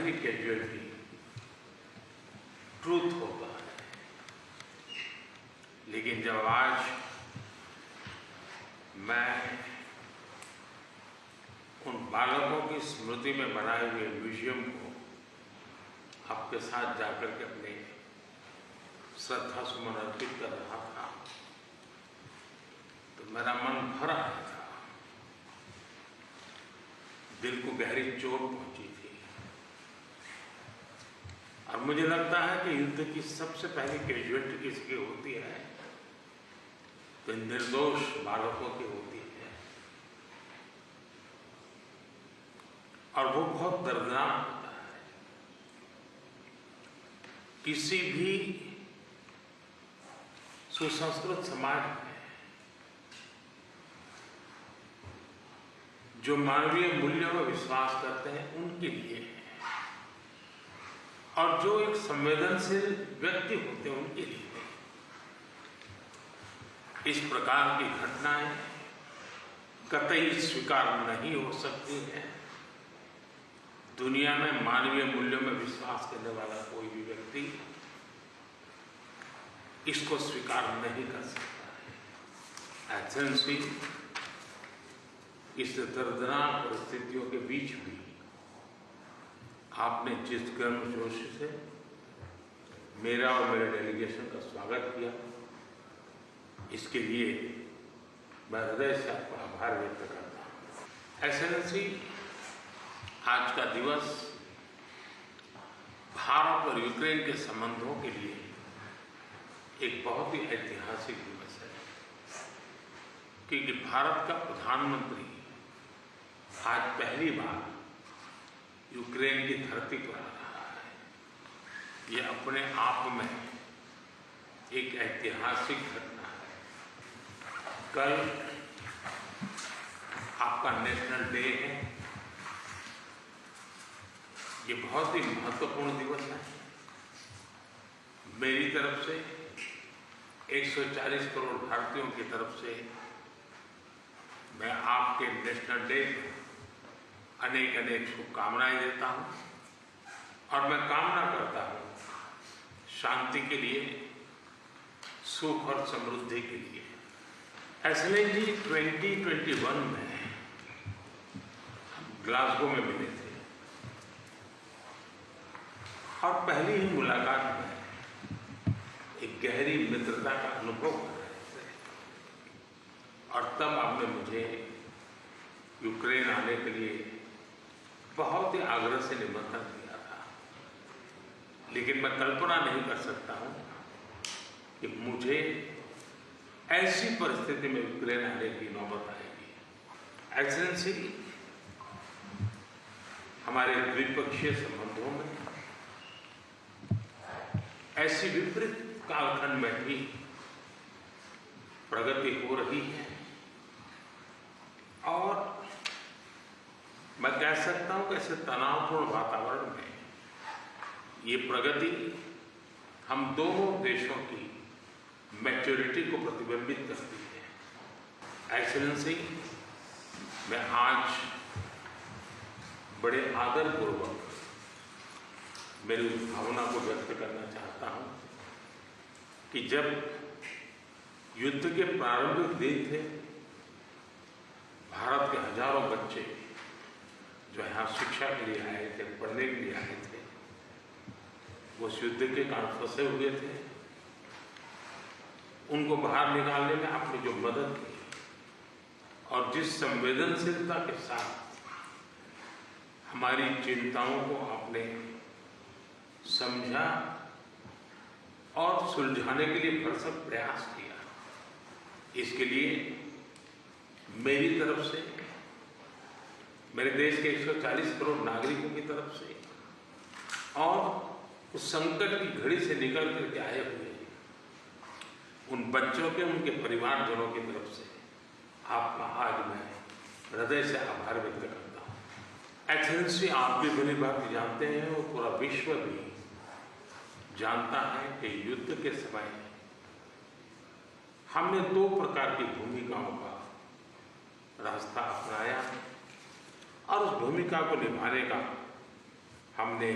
ही casualty truth होता है, लेकिन जब आज मैं उन बालकों की स्मृति में बनाए हुए म्यूजियम को आपके साथ जाकर के अपने श्रद्धा सुमन अर्पित कर रहा था तो मेरा मन भर आया था, दिल को गहरी चोट पहुंची थी। और मुझे लगता है कि युद्ध की सबसे पहली कैजुअलिटी किसकी होती है तो निर्दोष बालकों की होती है, और वो बहुत दर्दनाक होता है। किसी भी सुसंस्कृत समाज में जो मानवीय मूल्यों में विश्वास करते हैं उनके लिए है, और जो एक संवेदनशील व्यक्ति होते हैं उनके लिए है। इस प्रकार की घटनाएं कतई स्वीकार नहीं हो सकती हैं। दुनिया में मानवीय मूल्यों में विश्वास करने वाला कोई भी व्यक्ति इसको स्वीकार नहीं कर सकता है। एथेंस भी इस दर्दनाक परिस्थितियों के बीच भी आपने जिस गर्मजोश से मेरा और मेरे डेलीगेशन का स्वागत किया, इसके लिए मैं हृदय से आपका आभार व्यक्त करता हूँ। एक्सेलेंसी, आज का दिवस भारत और यूक्रेन के संबंधों के लिए एक बहुत ही ऐतिहासिक दिवस है, क्योंकि भारत का प्रधानमंत्री आज पहली बार यूक्रेन की धरती पर आ रहा है। यह अपने आप में एक ऐतिहासिक घटना है। कल आपका नेशनल डे है। ये बहुत ही महत्वपूर्ण दिवस है। मेरी तरफ से 140 करोड़ भारतीयों की तरफ से मैं आपके नेशनल डे पर अनेक अनेक शुभकामनाएं देता हूं, और मैं कामना करता हूं शांति के लिए, सुख और समृद्धि के लिए। एक्सेलेंसी, 2021 में ग्लासगो में मिले थे, और पहली ही मुलाकात में एक गहरी मित्रता का अनुभव कर रहे थे, और तब आपने मुझे यूक्रेन आने के लिए बहुत ही आग्रह से निमंत्रण दिया था। लेकिन मैं कल्पना नहीं कर सकता हूं कि मुझे ऐसी परिस्थिति में यूक्रेन आने की नौबत आएगी। एक्सेलेंसी, हमारे द्विपक्षीय संबंधों में ऐसी विपरीत कालखंड में भी प्रगति हो रही है, और मैं कह सकता हूं कि ऐसे तनावपूर्ण वातावरण में ये प्रगति हम दोनों देशों की मैच्योरिटी को प्रतिबिंबित करती है। एक्सेलेंसी, मैं आज बड़े आदरपूर्वक मेरी उस भावना को व्यक्त करना चाहता हूं कि जब युद्ध के प्रारंभिक दिन थे, भारत के हजारों बच्चे जो यहाँ शिक्षा के लिए आए थे, पढ़ने के लिए आए थे, वो उस युद्ध के कारण फंसे हुए थे। उनको बाहर निकालने में आपने जो मदद की और जिस संवेदनशीलता के साथ हमारी चिंताओं को आपने समझा और सुलझाने के लिए भरसक प्रयास किया, इसके लिए मेरी तरफ से, मेरे देश के 140 करोड़ नागरिकों की तरफ से, और उस संकट की घड़ी से निकल करके आए हुए उन बच्चों के, उनके परिवारजनों की तरफ से आपका आज मैं हृदय से आभार व्यक्त करता हूँ। एक्सेलेंसी, आप भी भली बात जानते हैं और पूरा विश्व भी जानता है कि युद्ध के समय हमने 2 प्रकार की भूमिकाओं का रास्ता अपनाया, और उस भूमिका को निभाने का हमने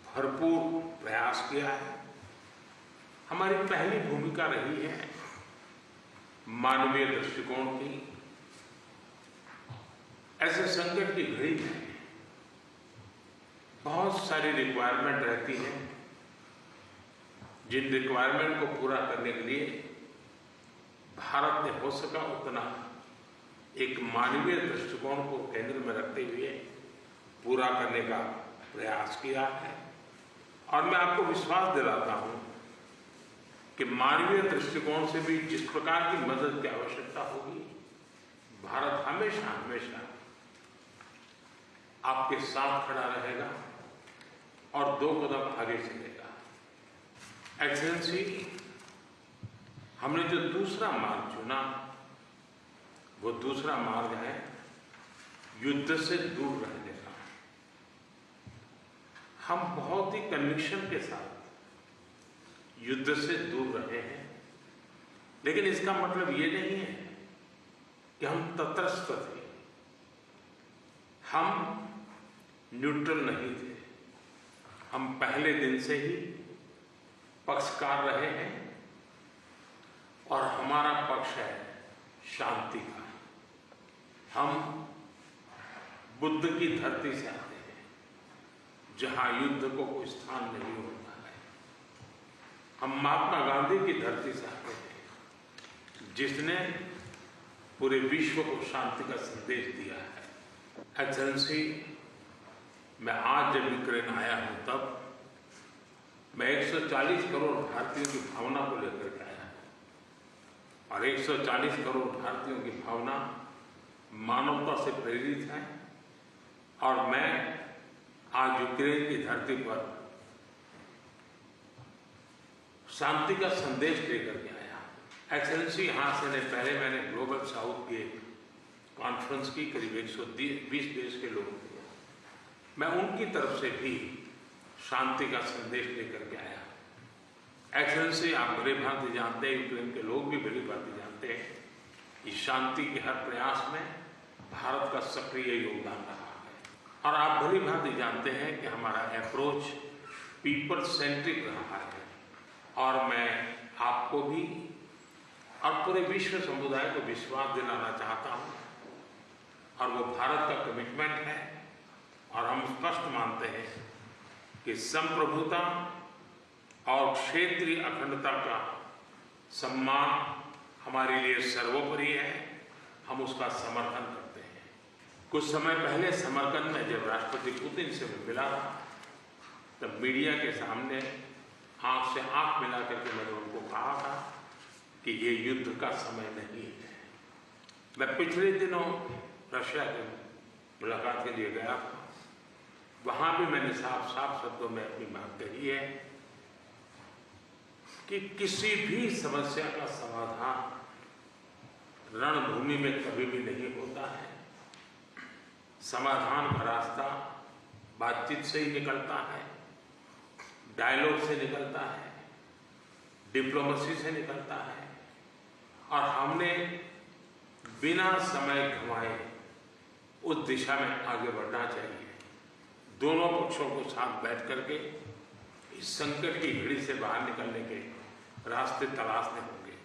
भरपूर प्रयास किया है। हमारी पहली भूमिका रही है मानवीय दृष्टिकोण की। ऐसे संकट की घड़ी में बहुत सारी रिक्वायरमेंट रहती है, जिन रिक्वायरमेंट को पूरा करने के लिए भारत ने हो सका उतना एक मानवीय दृष्टिकोण को केंद्र में रखते हुए पूरा करने का प्रयास किया है। और मैं आपको विश्वास दिलाता हूं कि मानवीय दृष्टिकोण से भी जिस प्रकार की मदद की आवश्यकता होगी, भारत हमेशा हमेशा आपके साथ खड़ा रहेगा और 2 कदम आगे चलेगा। एक्सेलेंसी, हमने जो दूसरा मार्ग चुना, वो दूसरा मार्ग है युद्ध से दूर रहने का। हम बहुत ही कन्विक्शन के साथ युद्ध से दूर रहे हैं, लेकिन इसका मतलब ये नहीं है कि हम तटस्थ थे, हम न्यूट्रल नहीं थे। हम पहले दिन से ही पक्षकार रहे हैं और हमारा पक्ष है शांति का। हम बुद्ध की धरती से आते हैं, जहां युद्ध को कोई स्थान नहीं होता है। हम महात्मा गांधी की धरती से आते हैं, जिसने पूरे विश्व को शांति का संदेश दिया है। एक्सेलेंसी, मैं आज जब यूक्रेन आया हूं, तब मैं 140 करोड़ भारतीयों की भावना को लेकर के आया हूं। और 140 करोड़ भारतीयों की भावना मानवता से प्रेरित है। और मैं आज यूक्रेन की धरती पर शांति का संदेश लेकर के आया। एक्सेलेंसी, यहां से पहले मैंने ग्लोबल साउथ की एक कॉन्फ्रेंस की, करीब 120 देश के लोग थे। मैं उनकी तरफ से भी शांति का संदेश लेकर के आया। एक्सेलेंसी, आप भली भांति जानते हैं, यूक्रेन के लोग भी भली भांति जानते हैं कि शांति के हर प्रयास में भारत का सक्रिय योगदान रहा है। और आप भली भांति जानते हैं कि हमारा अप्रोच पीपल सेंट्रिक रहा है। और मैं आपको भी और पूरे विश्व समुदाय को विश्वास दिलाना चाहता हूं, और वो भारत का कमिटमेंट है। और हम स्पष्ट मानते हैं कि संप्रभुता और क्षेत्रीय अखंडता का सम्मान हमारे लिए सर्वोपरि है। हम उसका समर्थन करते हैं। कुछ समय पहले समरकंद में जब राष्ट्रपति पुतिन से मैं मिला था, तब मीडिया के सामने आंख से आंख मिला करके मैंने उनको कहा था कि ये युद्ध का समय नहीं है। मैं पिछले दिनों रशिया की मुलाकात के लिए गया था। वहां भी मैंने साफ साफ शब्दों में अपनी बात कही है कि किसी भी समस्या का समाधान रणभूमि में कभी भी नहीं होता है। समाधान का रास्ता बातचीत से ही निकलता है, डायलॉग से निकलता है, डिप्लोमेसी से निकलता है। और हमने बिना समय गंवाए उस दिशा में आगे बढ़ना चाहिए। दोनों पक्षों को साथ बैठ करके इस संकट की घड़ी से बाहर निकलने के रास्ते तलाशने होंगे।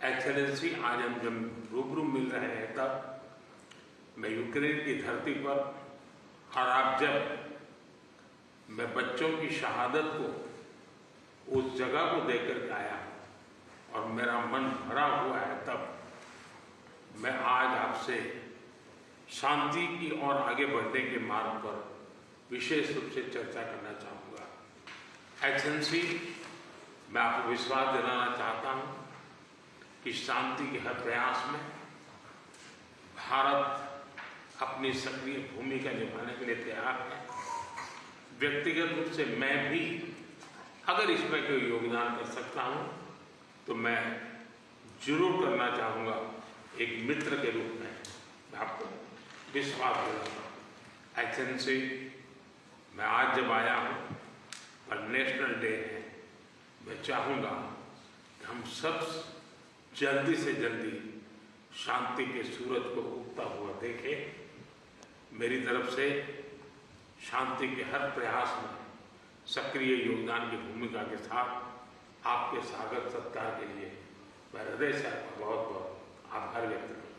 एक्सेलेंसी, आज हम जब रूबरू मिल रहे हैं, तब मैं यूक्रेन की धरती पर, और आप जब मैं बच्चों की शहादत को, उस जगह को देख करके आया और मेरा मन भरा हुआ है, तब मैं आज आपसे शांति की ओर आगे बढ़ने के मार्ग पर विशेष रूप से चर्चा करना चाहूँगा। एक्सेलेंसी, मैं आपको विश्वास दिलाना चाहता हूँ कि शांति के हर प्रयास में भारत अपनी सक्रिय भूमिका निभाने के लिए तैयार है। व्यक्तिगत रूप से मैं भी अगर इसमें कोई योगदान कर सकता हूँ, तो मैं जरूर करना चाहूँगा। एक मित्र के रूप में मैं आपको विश्वास दिलाता हूँ। एक्सेलेंसी, मैं आज जब आया हूँ और नेशनल डे है, मैं चाहूँगा कि हम सब जल्दी से जल्दी शांति के सूरज को उगता हुआ देखें। मेरी तरफ से शांति के हर प्रयास में सक्रिय योगदान की भूमिका के साथ आपके स्वागत सत्कार के लिए मैं हृदय से आपका बहुत बहुत आभार व्यक्त करता हूँ।